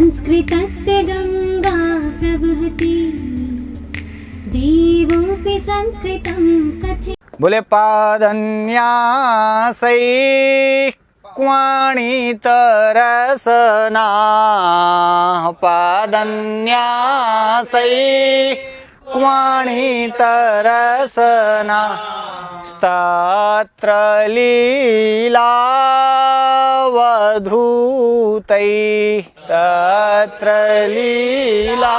संस्कृतस्ते गंगा प्रवहति देवोऽपि संस्कृतं कथयति। बोले पादन्यासैः क्वाणितरसना पादन्यासैः क्वाणितरसना स्तत्र लीलावधूतैः तत्र लीला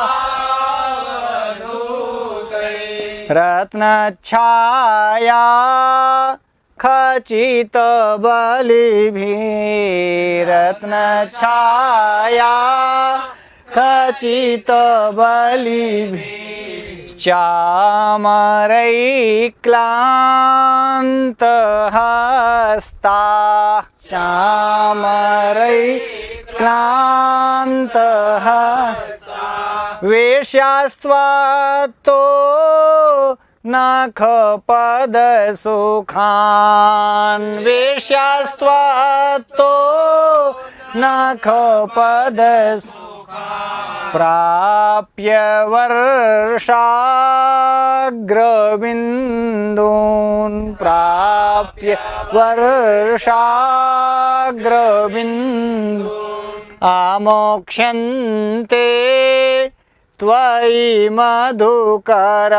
रत्नच्छाया खचित बलिभिः रत्नच्छाया खचित बलिभिः चामरैक्लान्तहस्ता चामरैक्लान्तहस्ता वेश्यास्त्वात्तो नखपदसुखान् वेश्यास्त्वात्तो नखपदसुखान् प्राप्य वर्षाग्रबिन्दून् प्राप्य वर्षाग्रबिन्दून् आमोक्ष्यन्ते त्वयि मधुकर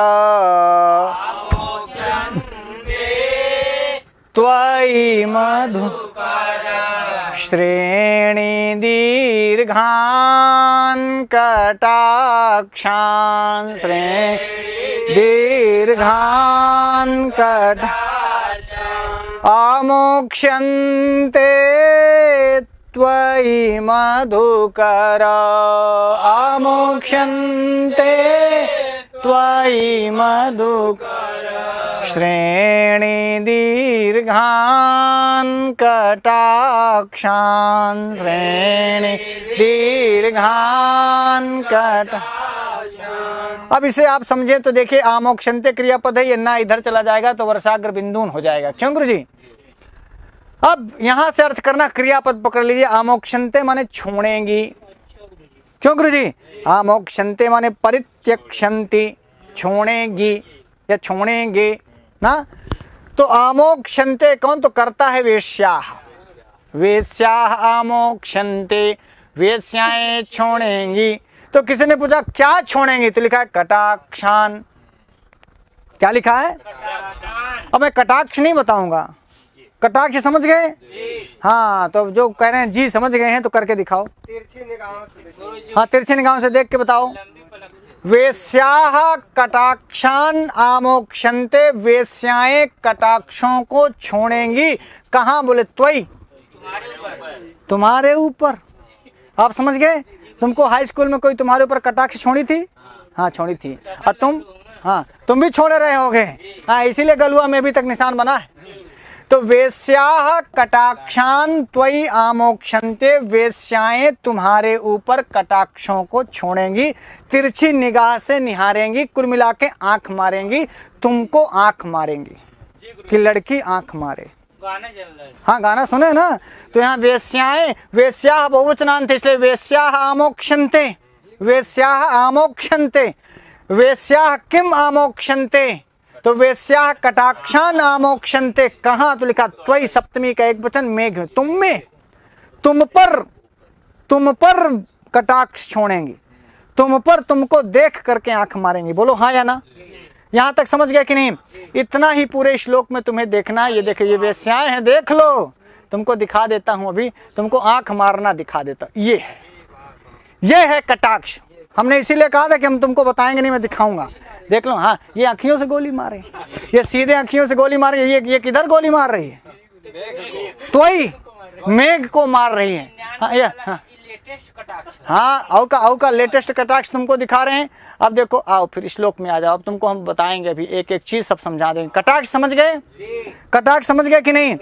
त्वयि मधुकर श्रेणी दीर्घान् कटाक्षान् श्रेणी दीर्घान् कटाक्षान् आमोक्ष्यन्ते त्वयि मधुकर आमोक्ष्यन्ते त्वयि मधुकर श्रेणी दीर्घान् कटाक्षान् श्रेणी दीर्घान् कटाक्षान्। अब इसे आप समझे तो देखिए आमोक्ष्यन्ते क्रियापद है, ये ना इधर चला जाएगा तो वर्षाग्र बिंदून हो जाएगा। क्यों गुरु जी? अब यहां से अर्थ करना क्रियापद पकड़ लीजिए। आमोक्ष्यन्ते माने छोड़ेंगी। क्यों गुरु जी? आमोक्ष्यन्ते माने परित्यक्षन्ति छोड़ेंगी या छोड़ेंगे ना। तो आमोक्ष्यन्ते कौन तो करता है? वेश्याः। वेश्याः आमोक्ष्यन्ते वेश्याएं छोड़ेंगी। तो किसी ने पूछा क्या छोड़ेंगी, तो लिखा है कटाक्षान। क्या लिखा है? अब मैं कटाक्ष नहीं बताऊंगा। कटाक्ष समझ गए? हाँ, तो जो कह रहे हैं जी समझ गए हैं तो करके दिखाओ। तिरछी निगाहों से। हाँ, तिरछी निगाहों से देख के बताओ। वेश्याः कटाक्षान आमोक्ष्यन्ते वेश्याएं कटाक्षों को छोड़ेंगी। कहाँ? बोले त्वयि, तुम्हारे ऊपर। आप समझ गए? तुमको हाई स्कूल में कोई तुम्हारे ऊपर कटाक्ष छोड़ी थी? हाँ छोड़ी थी। और तुम? हाँ तुम भी छोड़े रहे होगे। हाँ इसीलिए गलुआ में भी तक निशान बना है। तो वेश्याः कटाक्षान त्वयि आमोक्ष्यन्ते वेश्याएं तुम्हारे ऊपर कटाक्षों को छोड़ेंगी, तिरछी निगाह से निहारेंगी, कुल मिला के आंख मारेंगी, तुमको आंख मारेंगी कि लड़की आंख मारे। गाना चल रहा है। हाँ गाना सुने ना। तो यहाँ वेश्याएं, वेश्याः बहुवचनांत थे इसलिए वेश्याः आमोक्ष्यन्ते, वेश्याः आमोक्ष्यन्ते, वेश्याः किम आमोक्ष्यन्ते, तो वेश्याः कटाक्षान आमोक्ष्यन्ते। कहाँ? तो लिखा त्वयि सप्तमी का एक वचन मेघ, तुम में, तुम पर कटाक्ष छोड़ेंगी, तुम पर तुमको देख करके आंख मारेंगी। बोलो हाँ या ना? यहाँ तक समझ गए कि नहीं? इतना ही पूरे श्लोक में तुम्हें देखना है। ये देखो ये वेश्याएं हैं, देख लो, तुमको दिखा देता हूँ अभी, तुमको आंख मारना दिखा देता। ये है कटाक्ष। हमने इसीलिए कहा था कि हम तुमको बताएंगे नहीं, मैं दिखाऊंगा। देख लो। हाँ ये आँखियों से गोली मारे, ये सीधे आँखियों से गोली मार रही है। ये किधर गोली मार रही है? त्वयि मेघ को मार रही है। हाँ ये हाँ औ का लेटेस्ट कटाक्ष तुमको दिखा रहे हैं। अब देखो आओ फिर श्लोक में आ जाओ। अब तुमको हम बताएंगे अभी एक एक चीज सब समझा देंगे। कटाक्ष समझ गए? कटाक्ष समझ गए कि नहीं?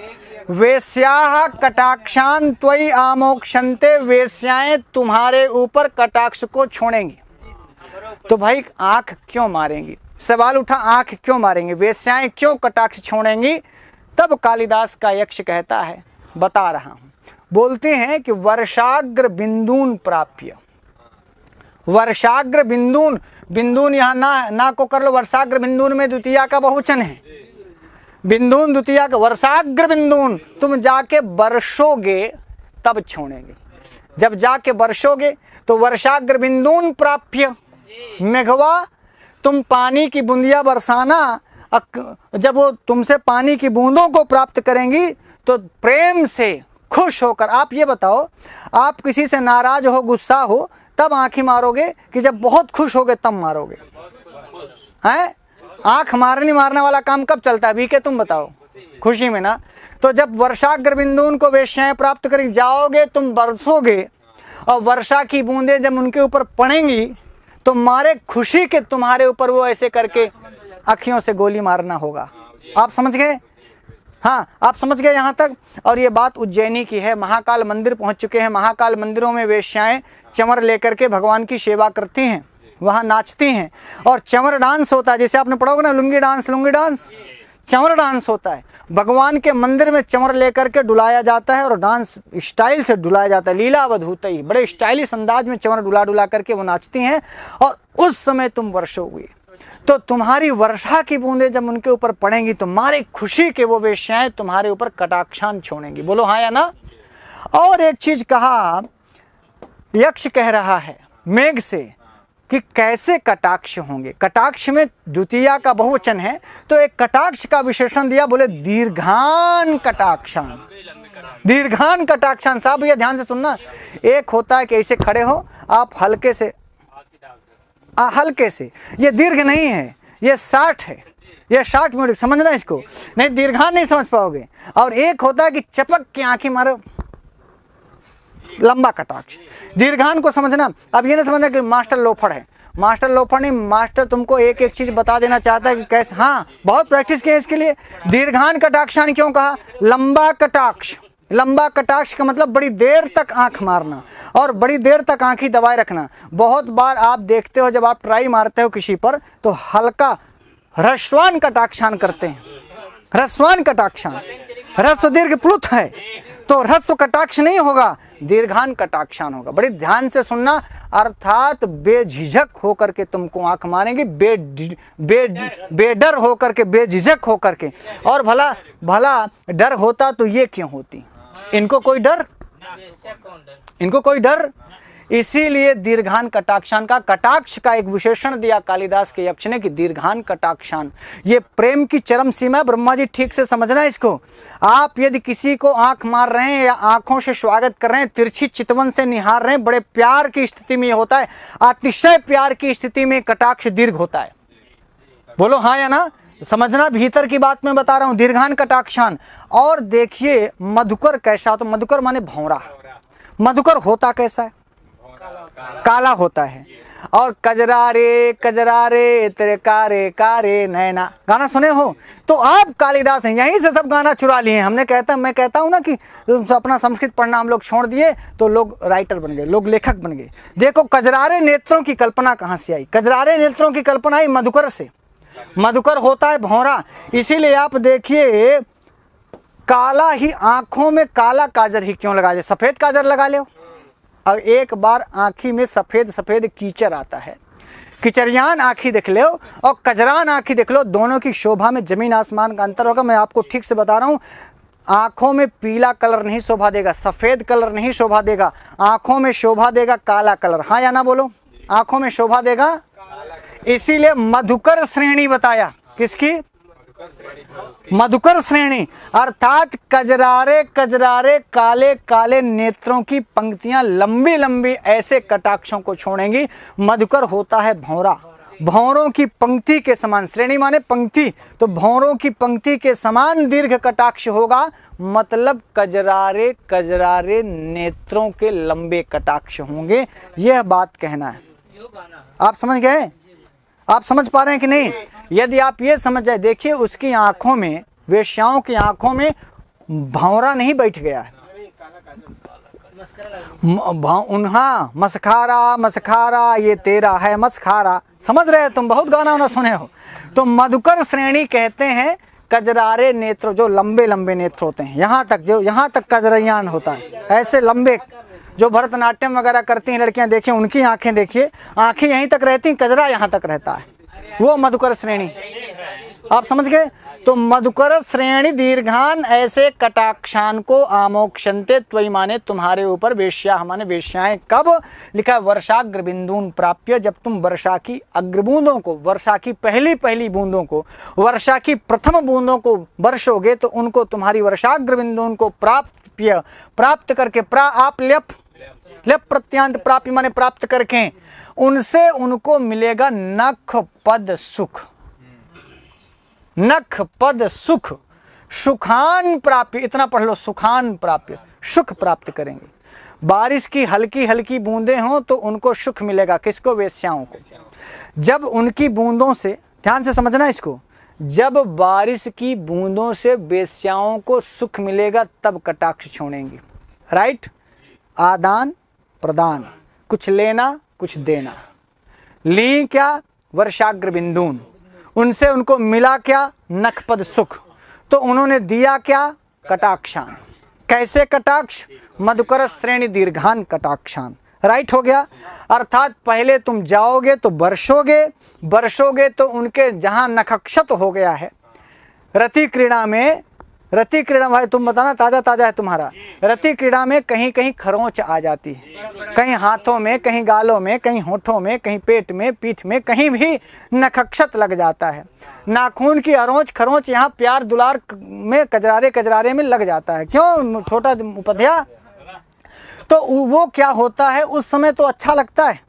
वेश्याः कटाक्षान त्वयि आमोक्ष्यन्ते वेश्याएं तुम्हारे ऊपर कटाक्ष को छोड़ेंगी। तो भाई आंख क्यों मारेंगी? सवाल उठा आंख क्यों मारेंगी? वेश्याएं क्यों कटाक्ष छोड़ेंगी? तब कालिदास का यक्ष कहता है, बता रहा हूं, बोलते हैं कि वर्षाग्र बिंदून प्राप्य, वर्षाग्र बिंदून, बिंदून यहाँ ना को कर लो, वर्षाग्र बिंदून में द्वितीया का बहुवचन है, बिंदून द्वितीया का, वर्षाग्र बिंदून, तुम जाके बरसोगे तब छोड़ेंगे, जब जाके बरसोगे तो वर्षाग्र बिंदून प्राप्य, मेघवा तुम पानी की बूंदियां बरसाना, जब वो तुमसे पानी की बूंदों को प्राप्त करेंगी तो प्रेम से खुश होकर, आप ये बताओ, आप किसी से नाराज हो, गुस्सा हो, तब आंखें मारोगे कि जब बहुत खुश होगे तब मारोगे? हैं? आंख मारने वाला काम कब चलता है? बीके तुम बताओ, खुशी में ना। तो जब वर्षाग्र बिंदुन को वेश्याएं प्राप्त कर जाओगे, तुम बरसोगे और वर्षा की बूंदें जब उनके ऊपर पड़ेंगी तो मारे खुशी के तुम्हारे ऊपर वो ऐसे करके अखियों से गोली मारना होगा। आप समझ गए? हाँ, आप समझ गए यहाँ तक। और ये बात उज्जैनी की है, महाकाल मंदिर पहुँच चुके हैं। महाकाल मंदिरों में वेश्याएं चमर लेकर के भगवान की सेवा करती हैं, वहाँ नाचती हैं और चमर डांस होता है। जैसे आपने पढ़ा होगा ना, लुंगी डांस, चमर डांस होता है। भगवान के मंदिर में चमर लेकर के डुलाया जाता है और डांस स्टाइल से डुलाया जाता है। लीला अवधूत ही बड़े स्टाइलिश अंदाज में चमर डुला करके वो नाचती हैं और उस समय तुम वर्षोगे तो तुम्हारी वर्षा की बूंदें जब उनके ऊपर पड़ेंगी तो मारे खुशी के वो वेश्याएं तुम्हारे ऊपर कटाक्षान छोड़ेंगी। बोलो हाँ या ना। और एक चीज कहा, यक्ष कह रहा है मेघ से कि कैसे कटाक्ष होंगे। कटाक्ष में द्वितीया का बहुवचन है तो एक कटाक्ष का विशेषण दिया, बोले दीर्घान कटाक्षान। दीर्घान कटाक्षान, साहब ये ध्यान से सुनना। एक होता है कि ऐसे खड़े हो आप हल्के से, हल्के से, ये दीर्घ नहीं है, ये 60 है, ये 60 मिनट, समझना इसको, नहीं दीर्घान नहीं समझ पाओगे। और एक होता है कि चपक के आंखें मारो, लंबा कटाक्ष। दीर्घान को समझना। अब ये नहीं समझना कि मास्टर लोफड़ है, मास्टर लोफड़ नहीं, मास्टर तुमको एक एक चीज बता देना चाहता है कि कैसे। हाँ, बहुत प्रैक्टिस किया इसके लिए। दीर्घान कटाक्षान क्यों कहा? लंबा कटाक्ष। लंबा कटाक्ष का मतलब बड़ी देर तक आंख मारना और बड़ी देर तक आंखें दबाए रखना। बहुत बार आप देखते हो जब आप ट्राई मारते हो किसी पर तो हल्का ह्रस्वान कटाक्षान करते हैं। ह्रस्वान कटाक्षान, ह्रस्व दीर्घ प्लुत है तो ह्रस्व कटाक्ष नहीं होगा, दीर्घान कटाक्षान होगा। बड़ी ध्यान से सुनना, अर्थात बेझिझक होकर के तुमको आंख मारेंगे, बेडर होकर के, बेझिझक होकर के। और भला डर होता तो ये क्यों होती? इनको कोई डर, इनको कोई डर। इसीलिए दीर्घान कटाक्षान का, कटाक्ष का एक विशेषण दिया कालिदास के यक्ष ने कि दीर्घान कटाक्षान। ये प्रेम की चरम सीमा। ब्रह्मा जी ठीक से समझना इसको। आप यदि किसी को आंख मार रहे हैं या आंखों से स्वागत कर रहे हैं, तिरछी चितवन से निहार रहे हैं, बड़े प्यार की स्थिति में होता है, अतिशय प्यार की स्थिति में कटाक्ष दीर्घ होता है। बोलो हाँ या ना। समझना, भीतर की बात मैं बता रहा हूं, दीर्घान कटाक्षान। और देखिए मधुकर कैसा, तो मधुकर माने भौरा। मधुकर होता कैसा है? काला होता है। और कजरारे कजरारे तेरे कारे कारे नैना, गाना सुने हो? तो आप कालिदास हैं, यहीं से सब गाना चुरा लिए हैं। मैं कहता हूं ना कि अपना संस्कृत पढ़ना हम लोग छोड़ दिए तो लोग राइटर बन गए, लोग लेखक बन गए। देखो कजरारे नेत्रों की कल्पना कहां से आई? कजरारे नेत्रों की कल्पना आई मधुकर से। मधुकर होता है भौरा। इसीलिए आप देखिए काला ही, आंखों में काला काजल ही क्यों लगा? सफेद काजल लगा लो और एक बार आँखी में सफ़ेद सफ़ेद कीचड़ आता है, किचरियान आँखी देख लो और कजरान आँखी देख लो, दोनों की शोभा में जमीन आसमान का अंतर होगा। मैं आपको ठीक से बता रहा हूँ, आँखों में पीला कलर नहीं शोभा देगा, सफ़ेद कलर नहीं शोभा देगा, आँखों में शोभा देगा काला कलर। हाँ या ना बोलो? आँखों में शोभा देगा। इसीलिए मधुकर श्रेणी बताया। किसकी? मधुकर श्रेणी, अर्थात कजरारे कजरारे काले काले नेत्रों की पंक्तियां लंबी लंबी ऐसे कटाक्षों को छोड़ेंगी। मधुकर होता है भौरा, भौरों की पंक्ति के समान। श्रेणी माने पंक्ति, तो भौरों की पंक्ति के समान दीर्घ कटाक्ष होगा, मतलब कजरारे कजरारे नेत्रों के लंबे कटाक्ष होंगे। यह बात कहना है। आप समझ गए? आप समझ पा रहे हैं कि नहीं? यदि आप ये समझ जाए, देखिए उसकी आंखों में, वेश्याओं की आंखों में भौरा नहीं बैठ गया है, हाँ, मसखारा मसखारा ये तेरा है मसखारा। समझ रहे हैं तुम? बहुत गाना ना सुने हो। तो मधुकर श्रेणी कहते हैं कजरारे नेत्र, जो लंबे लंबे नेत्र होते हैं, यहाँ तक, जो यहाँ तक कजरयान होता है, ऐसे लंबे जो भरतनाट्यम वगैरह करती हैं लड़कियां, देखिए उनकी आंखें देखिए, आंखें यहीं तक रहती, कजरा यहाँ तक रहता है, वो मधुकर श्रेणी। आप समझ गए? तो मधुकर श्रेणी दीर्घान ऐसे कटाक्षान को आमोक्षन्ते त्वयि माने तुम्हारे ऊपर, वेश्या माने वेश्याएं कब, लिखा है वर्षाग्र बिंदून प्राप्य, जब तुम वर्षा की अग्रबूंदों को, वर्षा की पहली पहली बूंदों को, वर्षा की प्रथम बूंदों को वर्षोगे तो उनको तुम्हारी वर्षाग्र बिंदून को प्राप्त करके, आप लेप प्रत्यांत प्राप्य माने प्राप्त करके, उनसे उनको मिलेगा नख पद सुख, नख पद सुख, सुखान प्राप्य, इतना पढ़ लो, सुखान प्राप्य, सुख प्राप्त करेंगे। बारिश की हल्की हल्की बूंदें हों तो उनको सुख मिलेगा, किसको? वेश्याओं को। जब उनकी बूंदों से, ध्यान से समझना इसको, जब बारिश की बूंदों से वेश्याओं को सुख मिलेगा तब कटाक्ष छोड़ेंगी। राइट? आदान प्रदान, कुछ लेना कुछ देना। ली क्या? वर्षाग्र बिंदून, उनसे उनको मिला क्या? नखपद सुख। तो उन्होंने दिया क्या? कटाक्षान। कैसे कटाक्ष? मधुकर श्रेणी दीर्घान कटाक्षान। राइट हो गया? अर्थात पहले तुम जाओगे तो बरसोगे तो उनके जहां नखक्षत हो गया है, रति क्रीड़ा भाई तुम बताना, ताजा ताजा है तुम्हारा। रति क्रीड़ा में कहीं कहीं खरोंच आ जाती है, कहीं हाथों में, कहीं गालों में, कहीं होठों में, कहीं पेट में, पीठ में, कहीं भी नखक्षत लग जाता है। नाखून की अरोंच खरोंच यहाँ प्यार दुलार में, कजरारे में लग जाता है। क्यों छोटा उपध्याय? तो वो क्या होता है, उस समय तो अच्छा लगता है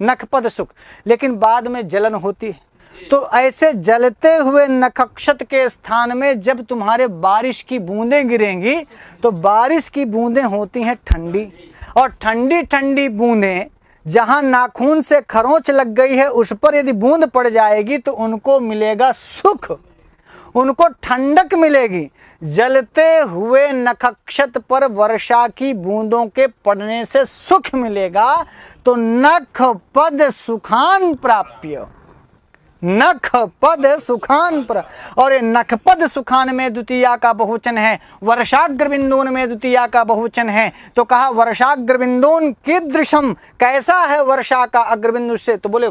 नखपद सुख, लेकिन बाद में जलन होती है। तो ऐसे जलते हुए नखक्षत के स्थान में जब तुम्हारे बारिश की बूंदें गिरेंगी तो बारिश की बूंदें होती हैं ठंडी, और ठंडी ठंडी बूंदें जहां नाखून से खरोंच लग गई है उस पर यदि बूंद पड़ जाएगी तो उनको मिलेगा सुख, उनको ठंडक मिलेगी। जलते हुए नखक्षत पर वर्षा की बूंदों के पड़ने से सुख मिलेगा। तो नख पद सुखान प्राप्य, नख पद सुखान पर, और ये नखपद सुखान में द्वितीया का बहुवचन है, वर्षाग्र बिंदून में द्वितीया का बहुवचन है। तो कहा वर्षाग्र बिंदून कीदृशम, कैसा है वर्षा का अग्रबिंदु से? तो बोले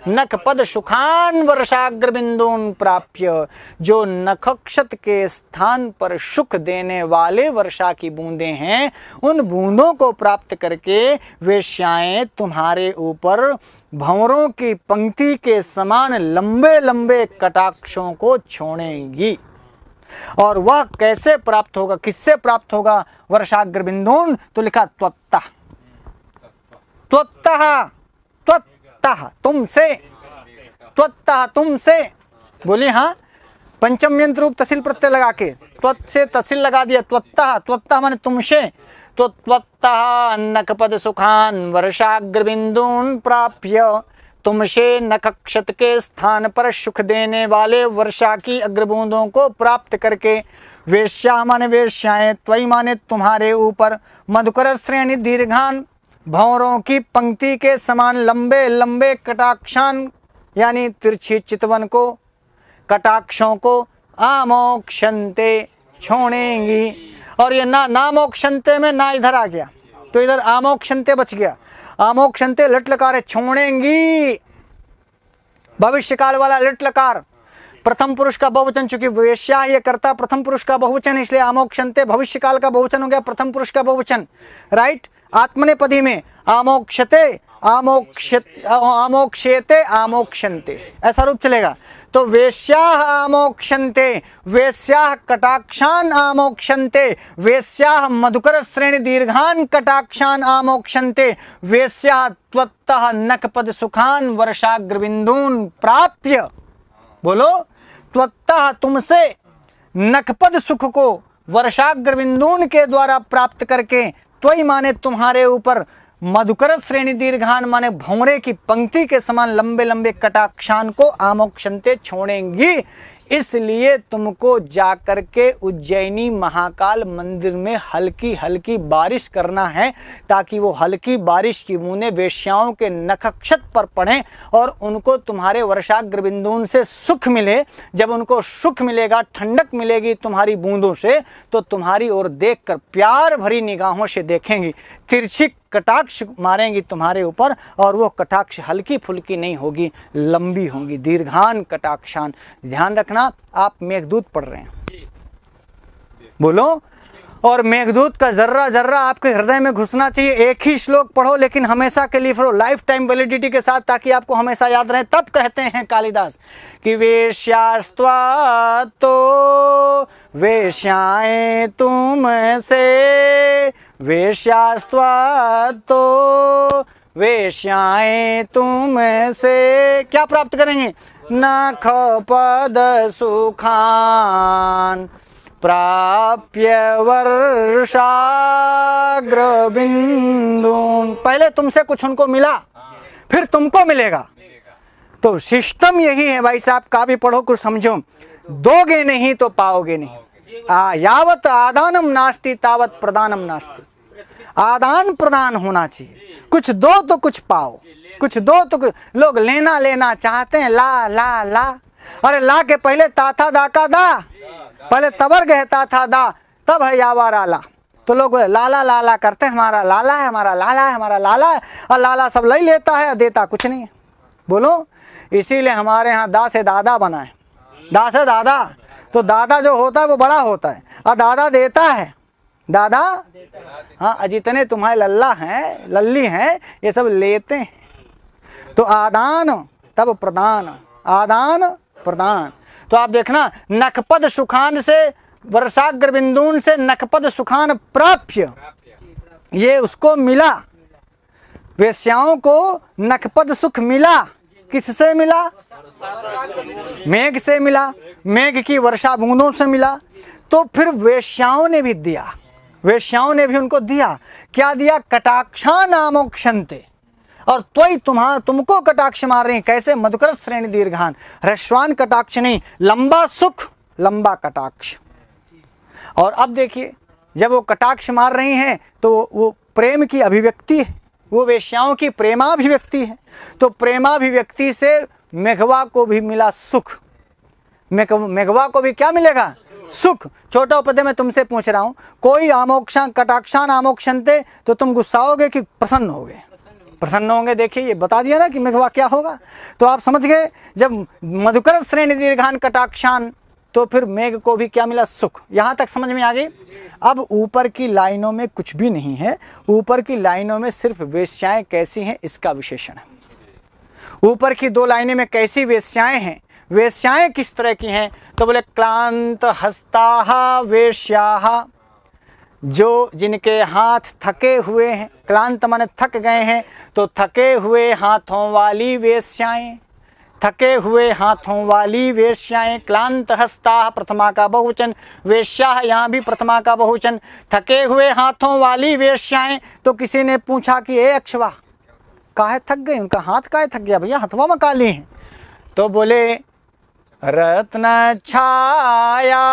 नखपद सुखान वर्षाग्र बिंदून प्राप्य, जो नखक्षत के स्थान पर सुख देने वाले वर्षा की बूंदें हैं, उन बूंदों को प्राप्त करके वेश्याएं तुम्हारे ऊपर भंवरों की पंक्ति के समान लंबे लंबे कटाक्षों को छोड़ेंगी। और वह कैसे प्राप्त होगा, किससे प्राप्त होगा? वर्षाग्र बिंदून। तो लिखा त्वत्तः, त्वत्तः, त्वत्तः तुमसे, त्वत्तः तुमसे। बोलिए हाँ, पंचम यंत्र रूप तहसील प्रत्यय लगा के त्वत् से तहसील लगा दिया। त्वत्तः, त्वत्तः माने तुमसे। तो त्वत्तः नखपद सुखान वर्षाग्र बिंदून प्राप्य, तुमसे नखक्षत के स्थान पर सुख देने वाले वर्षा की अग्रबूंदों को प्राप्त करके, वेश्या माने वेश्याएं, त्वयि माने तुम्हारे ऊपर, मधुकर श्रेणी दीर्घान भंवरों की पंक्ति के समान लंबे लंबे कटाक्षान यानी तिरछी चितवन को, कटाक्षों को आमोक्षन्ते छोड़ेंगी। और ये नामोक्षन्ते में ना इधर आ गया तो इधर आमोक्षन्ते बच गया। आमोक्षन्ते लट लकार है, छोड़ेंगी भविष्य काल वाला लट लकार, प्रथम पुरुष का बहुवचन, चूंकि वेश्या ये करता प्रथम पुरुष का बहुवचन, इसलिए आमोक्षन्ते भविष्य काल का बहुवचन हो गया, प्रथम पुरुष का बहुवचन। राइट? आत्मनेपदी में आमोक्षते, आमोक्षेते, आमोक्षन्ते, ऐसा रूप चलेगा। तो वेश्याः आमोक्षन्ते, वेश्याः कटाक्षान आमोक्षन्ते, वेश्याः मधुकर श्रेणी दीर्घान कटाक्षान आमोक्षन्ते, वेश्याः त्वत्तः नखपद सुखान वर्षाग्र बिंदून प्राप्य। बोलो, त्वत्तः तुमसे नखपद सुख को वर्षाग्र बिंदून के द्वारा प्राप्त करके, त्वयि माने तुम्हारे ऊपर, मधुकर श्रेणी दीर्घान माने भंवरे की पंक्ति के समान लंबे लंबे कटाक्षान को आमोक्षन्ते छोड़ेंगी। इसलिए तुमको जाकर के उज्जैनी महाकाल मंदिर में हल्की हल्की बारिश करना है, ताकि वो हल्की बारिश की बूंदें वेश्याओं के नखक्षत पर पड़ें और उनको तुम्हारे वर्षाग्र बिंदुओं से सुख मिले। जब उनको सुख मिलेगा, ठंडक मिलेगी तुम्हारी बूंदों से, तो तुम्हारी ओर देखकर प्यार भरी निगाहों से देखेंगी, तिरछी कटाक्ष मारेंगी तुम्हारे ऊपर, और वो कटाक्ष हल्की फुल्की नहीं होगी, लंबी होंगी, दीर्घान कटाक्षान। ध्यान रखना, आप मेघदूत पढ़ रहे हैं, बोलो। और मेघदूत का जर्रा जर्रा आपके हृदय में घुसना चाहिए। एक ही श्लोक पढ़ो, लेकिन हमेशा के लिए पढ़ो, लाइफ टाइम वैलिडिटी के साथ, ताकि आपको हमेशा याद रहे। तब कहते हैं कालिदास कि वेश्यास्त्वा तो वेश्याएं तुमसे, वेश्यास्त्वा तो वेश्याएं तुमसे क्या प्राप्त करेंगे? नख पद सुखान प्राप्य वर्षाग्र बिंदु। पहले तुमसे कुछ उनको मिला, फिर तुमको मिलेगा। तो सिस्टम यही है भाई साहब, काव्य पढ़ो, कुछ समझो। दोगे नहीं तो पाओगे नहीं। यावत आदानम नास्ति तावत प्रदानम नास्ति। आदान प्रदान होना चाहिए, कुछ दो तो कुछ पाओ, कुछ दो तो कुछ। लोग लेना लेना चाहते हैं, ला ला ला। अरे ला के पहले ताथा दा का दा, पहले तबर गए ताथा दा, तब है यावा राला। तो लोग लाला लाला करते हैं, हमारा लाला है, हमारा लाला है, हमारा लाला है, और लाला सब ले लेता है, देता कुछ नहीं है। बोलो, इसीलिए हमारे यहाँ दा से दादा बना है, दा से दादा। तो दादा जो होता है वो बड़ा होता है, और दादा देता है, दादा। हाँ, जितने तुम्हारे लल्ला हैं, लल्ली हैं, ये सब लेते हैं। तो आदान तब प्रदान, आदान प्रदान। तो आप देखना, नखपद सुखान से, वर्षाग्र बिंदुन से नखपद सुखान प्राप्य, ये उसको मिला। वेश्याओं को नखपद सुख मिला, किससे मिला? मेघ से मिला, मेघ की वर्षा बूंदों से मिला। तो फिर वेश्याओं ने भी दिया, वेश्याओं ने भी उनको दिया। क्या दिया? कटाक्षा नामोक्षन्ते। और तोई तुमको कटाक्ष मार रही हैं। कैसे? मधुकर श्रेणी दीर्घान, ह्रस्वान कटाक्ष नहीं, लंबा सुख, लंबा कटाक्ष। और अब देखिए, जब वो कटाक्ष मार रही हैं तो वो प्रेम की अभिव्यक्ति है, वो वेश्याओं की प्रेमाभिव्यक्ति है। तो प्रेमाभिव्यक्ति से मेघवा को भी मिला सुख। मेघवा को भी क्या मिलेगा? सुख। छोटा उपदय में तुमसे पूछ रहा हूं, कोई आमोक्षा कटाक्षान आमोक्षन्ते, तो तुम गुस्साओगे कि प्रसन्न होगे? प्रसन्न होंगे। देखिए, ये बता दिया ना कि मेघवा क्या होगा। तो आप समझ गए, जब मधुकर श्रेणी दीर्घान कटाक्षान, तो फिर मेघ को भी क्या मिला? सुख। यहाँ तक समझ में आ गई। अब ऊपर की लाइनों में कुछ भी नहीं है, ऊपर की लाइनों में सिर्फ वेश्याएं कैसी हैं इसका विशेषण है। ऊपर की दो लाइनें में कैसी वेश्याएं हैं, वेश्याएं किस तरह की हैं? तो बोले क्लांत हस्ताहा वेश्याहा, जो जिनके हाथ थके हुए हैं। क्लांत माने थक गए हैं, तो थके हुए हाथों वाली वेश्याएं, थके हुए हाथों वाली वेश्याएं। क्लांत हस्ता प्रथमा का बहुवचन, वेश्या यहाँ भी प्रथमा का बहुवचन। थके हुए हाथों वाली वेश्याएं। तो किसी ने पूछा कि ए अक्षवा, काहे थक गए? उनका हाथ काहे थक गया भैया, हथवा में काली हैं? तो बोले रत्न छाया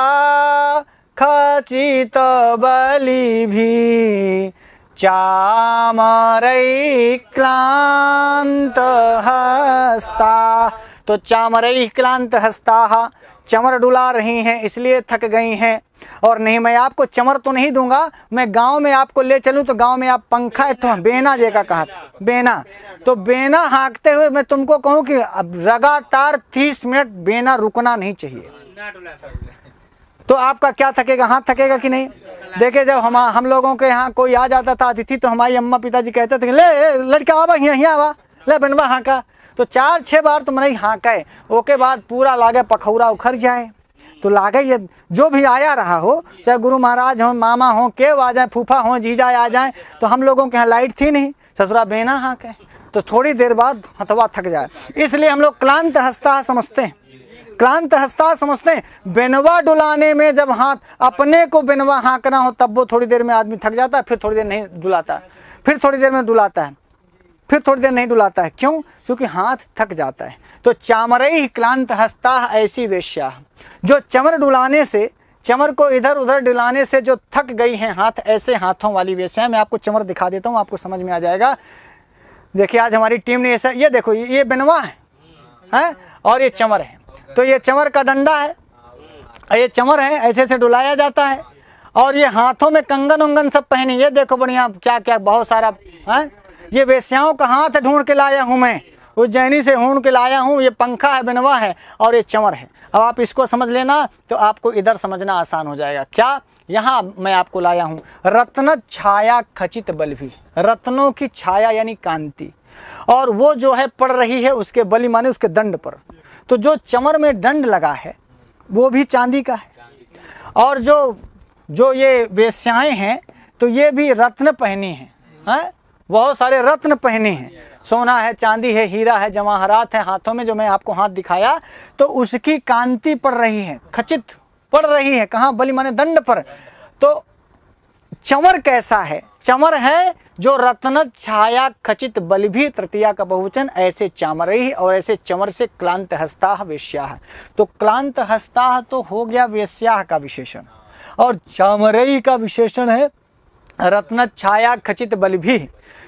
खचित बलि भी चामरई क्लांत हस्ता। तो चामरई क्लांत हस्ता, चमर डुला रही हैं इसलिए थक गई हैं। और नहीं, मैं आपको चमर तो नहीं दूंगा, मैं गांव में आपको ले चलूं तो गांव में आप पंखा तो बेना जैसा कहा था, बेना। तो बेना हाँकते हुए मैं तुमको कहूं कि अब लगातार 30 मिनट बेना रुकना नहीं चाहिए, तो आपका क्या थकेगा? हाथ थकेगा कि नहीं? देखिए, जब हम लोगों के यहाँ कोई आ जाता था अतिथि, तो हमारी अम्मा पिताजी कहते थे, ले लड़का आवा यहाँ आवा, ले बनवा हाँका। तो 4-6 बार तो नहीं हाँका, ओके बाद पूरा लागे पखौरा उखड़ जाए। तो लागे ये जो भी आया रहा हो, चाहे गुरु महाराज हो, मामा हो, केव आ जाए, फूफा हो, जीजा आ जाए। तो हम लोगों के यहाँ लाइट थी नहीं, ससुरा बेना हाँके, तो थोड़ी देर बाद हथवा थक जाए। इसलिए हम लोग क्लांत हस्ता समझते हैं, क्लांत हस्ता समझते हैं। बेनवा डुलाने में जब हाथ अपने को बेनवा हाँकना हो, तब वो थोड़ी देर में आदमी थक जाता है, फिर थोड़ी देर नहीं डुलाता, फिर थोड़ी देर में डुलाता है, फिर थोड़ी देर नहीं डुलाता है। क्यों? क्योंकि हाथ थक जाता है। तो चामरई क्लांत हस्ता ऐसी वेश्या। जो चमर डुलाने से, चमर को इधर उधर डुलाने से जो थक गई हैं हाथ, ऐसे हाथों वाली वेश्याएं। मैं आपको चमर दिखा देता हूँ, आपको समझ में आ जाएगा। देखिए आज हमारी टीम ने ऐसा, ये देखो ये बिनवा है और ये चमर है। तो ये चमर का डंडा है, ये चमर है, ऐसे ऐसे डुलाया जाता है। और ये हाथों में कंगन उंगन सब पहने, ये देखो बढ़िया क्या क्या बहुत सारा है। ये वेश्याओं का हाथ ढूंढ के लाया हूँ मैं, उज्जैनी से ढूंढ के लाया हूँ। ये पंखा है, बिनवा है और ये चमर है। अब आप इसको समझ लेना तो आपको इधर समझना आसान हो जाएगा। क्या यहाँ मैं आपको लाया हूँ रत्न छाया खचित बल्भी, रत्नों की छाया यानी कांति, और वो जो है पड़ रही है उसके बलि माने उसके दंड पर। तो जो चमर में दंड लगा है वो भी चांदी का है, और जो ये वेश्याएं हैं तो ये भी रत्न पहनी हैं, बहुत सारे रत्न पहने हैं, सोना है, चांदी है, हीरा है, जवाहरात है हाथों में। जो मैं आपको हाथ दिखाया तो उसकी कांति पड़ रही है, खचित पड़ रही है। कहाँ? बलि माने दंड पर। तो चमर कैसा है? चमर है जो रत्न छाया खचित बलिभी, तृतीया का बहुवचन, ऐसे चामरई, और ऐसे चमर से क्लांत हस्ता वेश्या। तो क्लांत हस्ता तो हो गया वेश्या का विशेषण, और चामरई का विशेषण है रत्न छाया खचित बलिभी।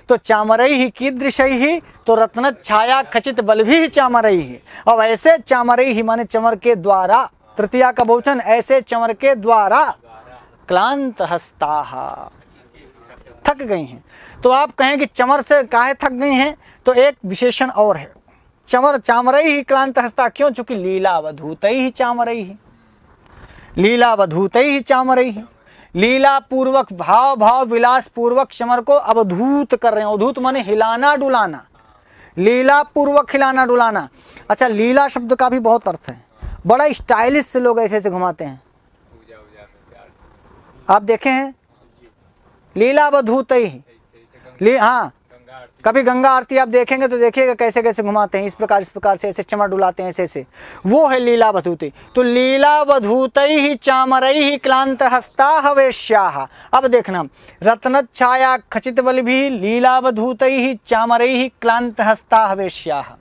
तो चामरई ही कीदृशई ही, तो रत्न छाया खचित बलिभी चामरई ही। और ऐसे चामरई ही माने चमर के द्वारा, तृतीया का बहुवचन, ऐसे चमर के द्वारा क्लांत हस्ता थक गई हैं। तो आप कहें कि चमर से काहे थक गई हैं, तो एक विशेषण और है, चमर चामरई ही क्लांत हस्ता। क्यों? चूंकि लीलावधूतई ही चामरई ही, लीलावधूतई ही चामरई ही। लीला पूर्वक, भाव विलास पूर्वक चमर को अवधूत कर रहे हैं। अवधूत माने हिलाना डुलाना, लीला पूर्वक हिलाना डुलाना। अच्छा, लीला शब्द का भी बहुत अर्थ है, बड़ा स्टाइलिश से लोग ऐसे ऐसे घुमाते हैं। आप देखे हैं लीलावधूतई ही, हाँ, कभी गंगा आरती आप देखेंगे तो देखिएगा कैसे कैसे घुमाते हैं, इस प्रकार से ऐसे चमर डुलाते हैं, ऐसे ऐसे, वो है लीलावधूतई। तो लीलावधूतई ही चामरई ही क्लांत हस्ता हवेश्याः। अब देखना, रत्न छाया खचित बलिभी लीलावधूतई ही चामरई ही क्लांत हस्ता हवेश्याः।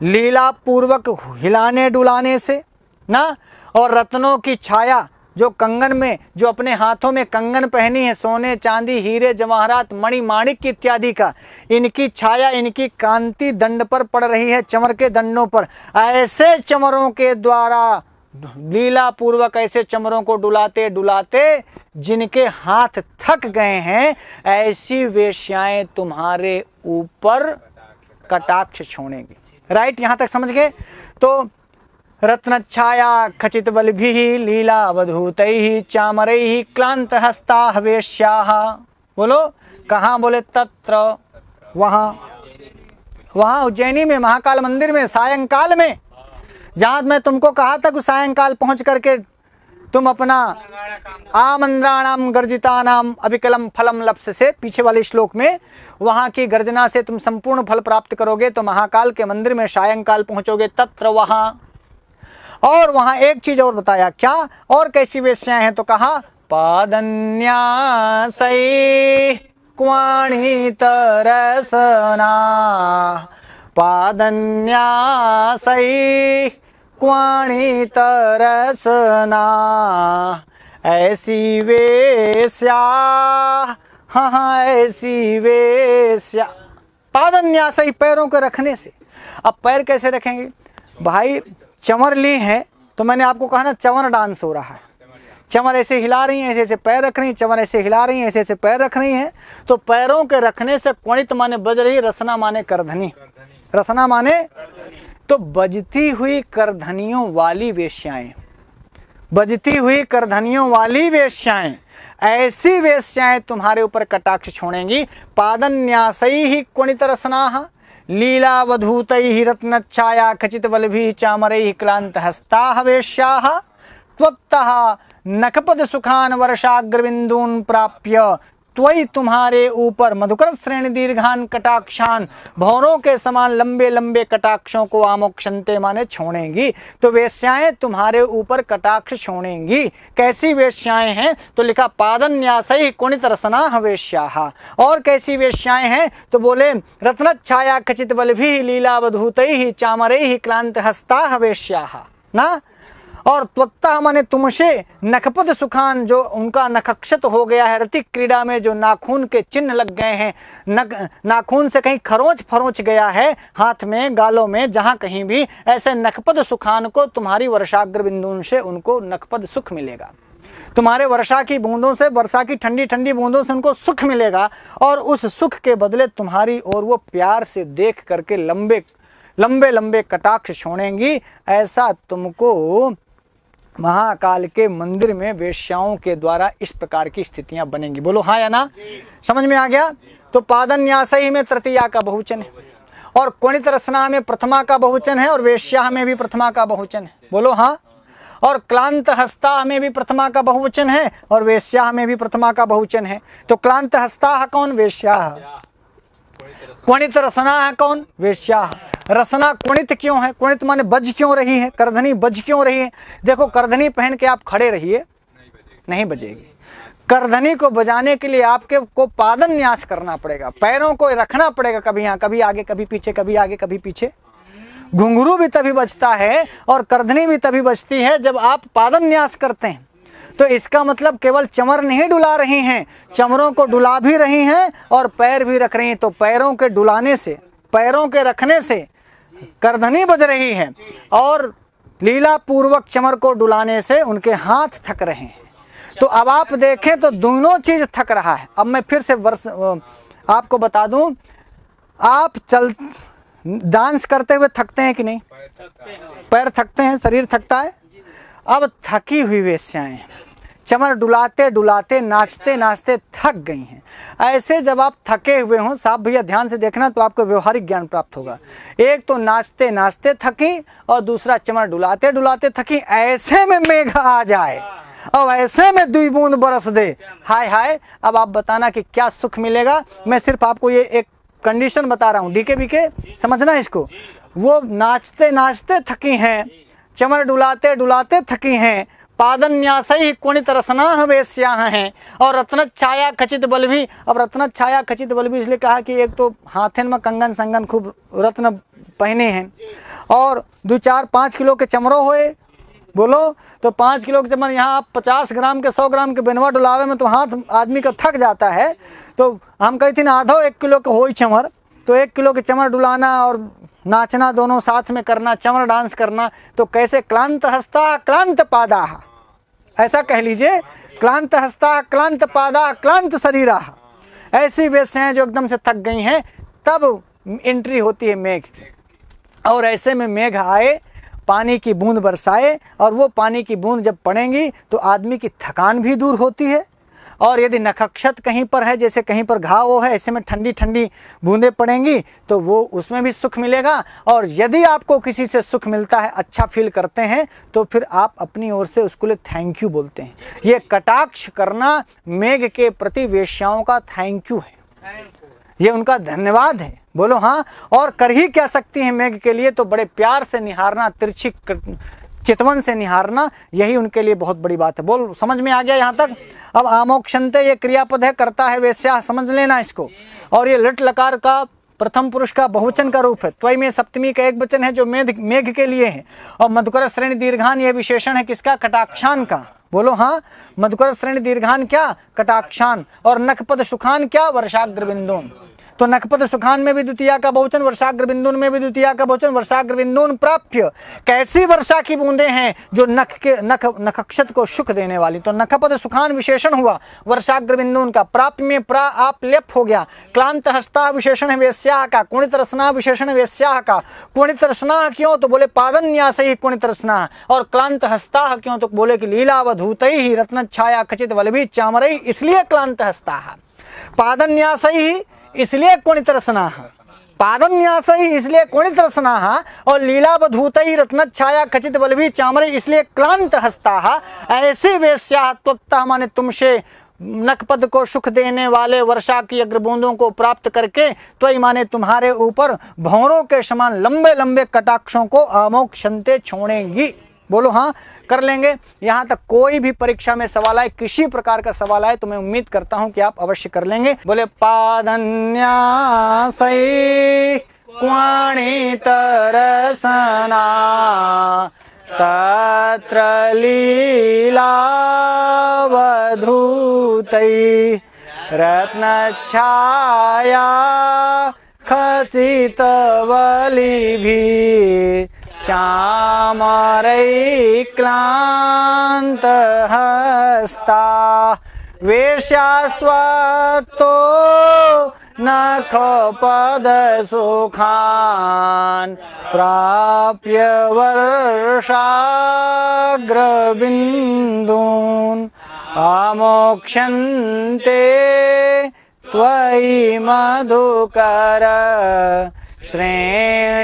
लीला पूर्वक हिलाने डुलाने से ना, और रत्नों की छाया, जो कंगन में, जो अपने हाथों में कंगन पहनी है, सोने चांदी हीरे जवाहरात मणि माणिक इत्यादि का, इनकी छाया, इनकी कांति दंड पर पड़ रही है, चमर के दंडों पर। ऐसे चमरों के द्वारा लीला पूर्वक ऐसे चमरों को डुलाते डुलाते जिनके हाथ थक गए हैं, ऐसी वेश्याएं तुम्हारे ऊपर कटाक्ष छोड़ेंगी। राइट, यहाँ तक समझ गए? तो रत्न छाया खचित बलिभिः लीलावधूतैः चामरैः क्लांत हस्ता हवेश्याः। बोलो कहाँ? बोले तत्र, वहाँ उज्जैनी में महाकाल मंदिर में सायंकाल में, जहाँ मैं तुमको कहा था कि सायंकाल पहुँच करके तुम अपना आमंद्राणाम गर्जितानाम अविकलम फलम लप्स से, पीछे वाले श्लोक में, वहाँ की गर्जना से तुम संपूर्ण फल प्राप्त करोगे। तो महाकाल के मंदिर में सायंकाल पहुँचोगे, तत्र वहाँ। और वहाँ एक चीज और बताया, क्या? और कैसी वेश्याएं हैं? तो कहा पादन्यासै क्वाणित रसना, पादन्यासै क्वाणित रसना, ऐसी वेश्या, हाँ ऐसी वेश्या। पादन्यासै पैरों के रखने से। अब पैर कैसे रखेंगे भाई? चमर ली है तो मैंने आपको कहा ना, चमर डांस हो रहा है, चमर ऐसे हिला रही हैं, ऐसे ऐसे पैर रख रही हैं, चमर ऐसे हिला रही हैं, ऐसे ऐसे पैर रख रही हैं। तो पैरों के रखने से क्वणित माने बज रही, रसना माने करधनी, रसना माने तो बजती हुई करधनियों वाली वेश्याएं, बजती हुई करधनियों वाली वेश्याएं, ऐसी वेश्याएं तुम्हारे ऊपर कटाक्ष छोड़ेंगी। पादन्यासै ही क्वणित रसनाः लीलावधूतैः रत्नच्छाया खचित बलिभिः चामरैः क्लांत हस्ताः वेश्याः त्वत्तः नखपद सुखान वर्षाग्रबिंदून प्राप्य, त्वयि तुम्हारे ऊपर मधुकर श्रेणी दीर्घान कटाक्षान, भौरों के समान लंबे लंबे कटाक्षों को आमोक्षन्ते माने छोड़ेंगी। तो वेश्याएं तुम्हारे ऊपर कटाक्ष छोड़ेंगी। कैसी वेश्याएं हैं? तो लिखा पादन्यासैः क्वणित रसनाः वेश्याः। और कैसी वेश्याएं हैं? तो बोले रत्नच्छाया खचित बलिभिः लीलावधूतैः चामरैः क्लांत हस्ताः वेश्याः ना। और त्वत्तः माने तुमसे नखपद सुखान, जो उनका नखक्षत हो गया है रतिक क्रीड़ा में, जो नाखून के चिन्ह लग गए हैं, नाखून से कहीं खरोंच फरोंच गया है हाथ में गालों में, जहाँ कहीं भी, ऐसे नखपद सुखान को तुम्हारी वर्षाग्र बिंदु से उनको नखपद सुख मिलेगा। तुम्हारे वर्षा की बूंदों से, वर्षा की ठंडी ठंडी बूंदों से उनको सुख मिलेगा, और उस सुख के बदले तुम्हारी ओर वो प्यार से देख करके लंबे लंबे लंबे कटाक्ष छोड़ेंगी। ऐसा तुमको महाकाल के मंदिर में वेश्याओं के द्वारा इस प्रकार की स्थितियां बनेंगी। बोलो हाँ या ना? समझ में आ गया? तो पादन्यास ही में तृतीया का बहुवचन है, और कोणित रसना में प्रथमा का बहुवचन है, और वेश्या में भी प्रथमा का बहुवचन है। बोलो हाँ? और क्लांत हस्ता में भी प्रथमा का बहुवचन है, और वेश्या में भी प्रथमा का बहुवचन है। तो क्लांत हस्ता कौन? वेश्या। क्वणित रसना कौन? वेश्या। रसना कुणित क्यों है? कुणित माने बज क्यों रही है, करधनी बज क्यों रही है? देखो, करधनी पहन के आप खड़े रहिए, नहीं बजेगी। करधनी को बजाने के लिए आपके को पादन न्यास करना पड़ेगा, पैरों को रखना पड़ेगा, कभी यहाँ कभी आगे कभी पीछे, कभी आगे कभी पीछे। घुंघरू भी तभी बजता है और करधनी भी तभी बजती है जब आप पादन न्यास करते हैं। तो इसका मतलब केवल चमर नहीं डुला रही हैं, चमरों को डुला भी रही हैं और पैर भी रख रही हैं। तो पैरों के डुलाने से, पैरों के रखने से करधनी बज रही है, और लीला पूर्वक चमर को डुलाने से उनके हाथ थक रहे हैं। तो अब आप देखें तो दोनों चीज थक रहा है। अब मैं फिर से आपको बता दूं, आप डांस करते हुए थकते हैं कि नहीं? पैर थकते हैं, शरीर थकता है। अब थकी हुई वेश्याएं चमर डुलाते डुलाते, नाचते नाचते थक गई हैं। ऐसे जब आप थके हुए हों, साहब भैया ध्यान से देखना तो आपको व्यवहारिक ज्ञान प्राप्त होगा। एक तो नाचते नाचते थकी, और दूसरा चमर डुलाते डुलाते थकी। ऐसे में मेघ आ जाए और ऐसे में 2 बूंद बरस दे, हाय हाय। अब आप बताना कि क्या सुख मिलेगा। मैं सिर्फ आपको ये एक कंडीशन बता रहा हूँ, डीके बीके समझना इसको। वो नाचते नाचते थकी हैं, चमर डुलाते डुलाते थकी हैं, पादन्यास ही कुणित रसना वेश्या हैं, और रत्न छाया खचित बल भी। अब रत्न छाया खचित बल भी इसलिए कहा कि एक तो हाथन में कंगन संगन खूब रत्न पहने हैं, और 2-4-5 किलो के चमरों होए। बोलो, तो 5 किलो के चमर, यहाँ आप 50 ग्राम के 100 ग्राम के बेनवा डुलावे में तो हाथ आदमी का थक जाता है। तो हम कही थी ना, आधो 1 किलो के हो चमर, तो 1 किलो के चमर डुलाना और नाचना दोनों साथ में करना, चमर डांस करना। तो कैसे? क्लांत हस्ता क्लांत पादा, ऐसा कह लीजिए, क्लांत हस्ता क्लांत पादा क्लांत शरीरा। ऐसी वेश्याएं जो एकदम से थक गई हैं, तब एंट्री होती है मेघ की। और ऐसे में मेघ आए, पानी की बूंद बरसाए, और वो पानी की बूंद जब पड़ेंगी तो आदमी की थकान भी दूर होती है। और यदि नखक्षत कहीं पर है, जैसे कहीं पर घाव हो है, ऐसे में ठंडी ठंडी बूंदें पड़ेंगी तो वो उसमें भी सुख मिलेगा। और यदि आपको किसी से सुख मिलता है, अच्छा फील करते हैं, तो फिर आप अपनी ओर से उसको लिए थैंक यू बोलते हैं। ये कटाक्ष करना मेघ के प्रति वेश्याओं का थैंक यू है, ये उनका धन्यवाद है। बोलो हाँ? और कर ही क्या सकती हैं मेघ के लिए? तो बड़े प्यार से निहारना, तिरछी चितवन से निहारना, यही उनके लिए बहुत बड़ी बात है। बोल, समझ में आ गया यहाँ तक? अब आमोक्षन्ते ये क्रियापद है, करता है वेश्या, समझ लेना इसको। और ये लट लकार का प्रथम पुरुष का बहुवचन का रूप है। त्वयि में सप्तमी का एक वचन है जो मेघ के लिए है। और मधुकर श्रेणी दीर्घान यह विशेषण है किसका? कटाक्षान का। बोलो हाँ? मधुकर श्रेणी दीर्घान क्या? कटाक्षान। और नखपद सुखान क्या? वर्षाग्र बिंदुन। तो नखपद सुखान में भी द्वितीया का बहुवचन, वर्षाग्र बिंदुन में भी द्वितीया का बहुवचन, वर्षाग्र बिंदुन प्राप्य। कैसी वर्षा की बूंदें हैं जो नखक्षत को सुख देने वाली। तो नखपद सुखान विशेषण हुआ वर्षाग्र बिंदुन का, प्राप्य में प्रा आप लेप हो गया। क्लांत हस्ता विशेषण है वेश्या का, कुणित रसना विशेषण वेश्या का। कुणित रसना क्यों? तो बोले पादन्यास ही कुणित रसना। और क्लांत हस्ता क्यों? तो बोले कि लीलावधूत ही रत्न छाया खचित वल्लभी चामरई, इसलिए क्लांत हस्ता। पादन्यास ही इसलिए कुणित रसना, पादन्यास ही इसलिए कुणित रसना, और लीलावधूत ही रत्न छाया खचित वल्लभी चामरई, इसलिए क्लांत हस्ता। ऐसी वेश्या त्वत्तः माने तुमसे नखपद को सुख देने वाले वर्षा की अग्रबूंदों को प्राप्त करके, त्वयि माने तुम्हारे ऊपर भौरों के समान लंबे लंबे कटाक्षों को आमोक्षन्ते छोड़ेंगी। बोलो हाँ? कर लेंगे। यहाँ तक कोई भी परीक्षा में सवाल आए, किसी प्रकार का सवाल आए, तो मैं उम्मीद करता हूँ कि आप अवश्य कर लेंगे। बोले पादन्यासै क्वाणित रसना तत्र लीलावधूतैः रत्नच्छाया खचितवलिभिः चामरैक्लान्तहस्ता वेश्यास्त्वत्तो नखपदसुखान् प्राप्य वर्षाग्रबिन्दून् अमोक्ष्यन्ते त्वयि मधुकर श्रेणीदीर्घान्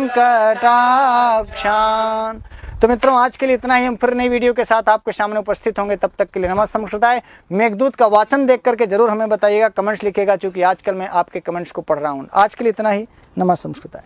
कटाक्षान्। तो मित्रों आज के लिए इतना ही। हम फिर नई वीडियो के साथ आपके सामने उपस्थित होंगे। तब तक के लिए नमस्ते संस्कृताय। मेघदूत का वाचन देख करके जरूर हमें बताइएगा, कमेंट्स लिखिएगा, क्योंकि आजकल मैं आपके कमेंट्स को पढ़ रहा हूँ। आज के लिए इतना ही। नमस्ते संस्कृताय।